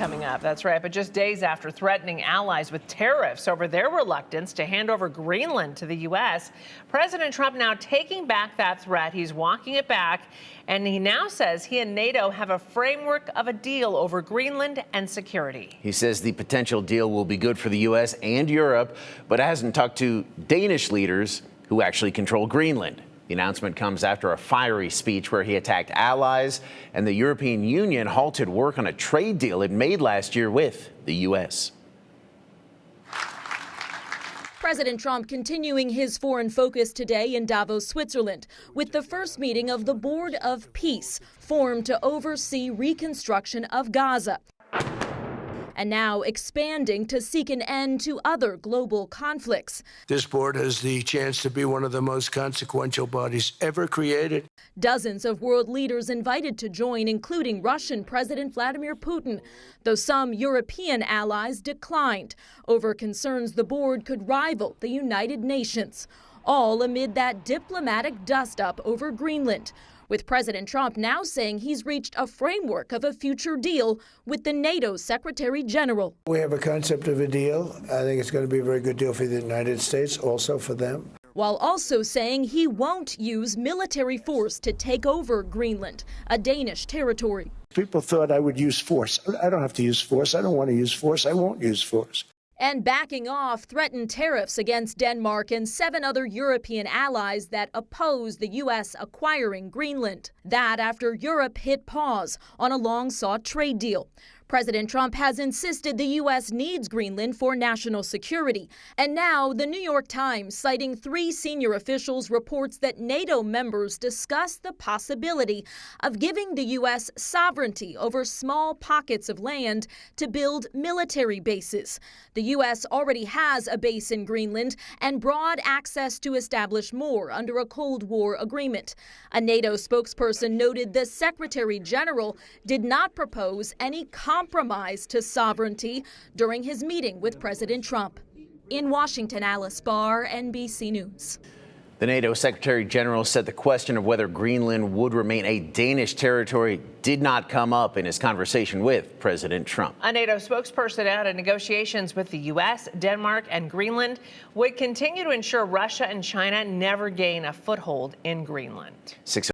coming up. That's right. But just days after threatening allies with tariffs over their reluctance to hand over Greenland to the U.S., President Trump now taking back that threat. He's walking it back. And he now says he and NATO have a framework of a deal over Greenland and security. He says the potential deal will be good for the U.S. and Europe, but hasn't talked to Danish leaders who actually control Greenland. The announcement comes after a fiery speech where he attacked allies, and the European Union halted work on a trade deal it made last year with the U.S. President Trump continuing his foreign focus today in Davos, Switzerland, with the first meeting of the Board of Peace, formed to oversee reconstruction of Gaza, and now expanding to seek an end to other global conflicts. This board has the chance to be one of the most consequential bodies ever created. Dozens of world leaders invited to join, including Russian President Vladimir Putin, though some European allies declined over concerns the board could rival the United Nations, all amid that diplomatic dust-up over Greenland, with President Trump now saying he's reached a framework of a future deal with the NATO Secretary General. We have a concept of a deal. I think it's going to be a very good deal for the United States, also for them. While also saying he won't use military force to take over Greenland, a Danish territory. People thought I would use force. I don't have to use force. I don't want to use force. I won't use force. And backing off threatened tariffs against Denmark and 7 other European allies that oppose the U.S. acquiring Greenland. That after Europe hit pause on a long-sought trade deal. President Trump has insisted the U.S. needs Greenland for national security. And now the New York Times, citing 3 senior officials, reports that NATO members discussed the possibility of giving the U.S. sovereignty over small pockets of land to build military bases. The U.S. already has a base in Greenland and broad access to establish more under a Cold War agreement. A NATO spokesperson noted the Secretary General did not propose any compromise to sovereignty during his meeting with President Trump. In Washington, Alice Barr, NBC News. The NATO Secretary General said the question of whether Greenland would remain a Danish territory did not come up in his conversation with President Trump. A NATO spokesperson added negotiations with the U.S., Denmark, and Greenland would continue to ensure Russia and China never gain a foothold in Greenland.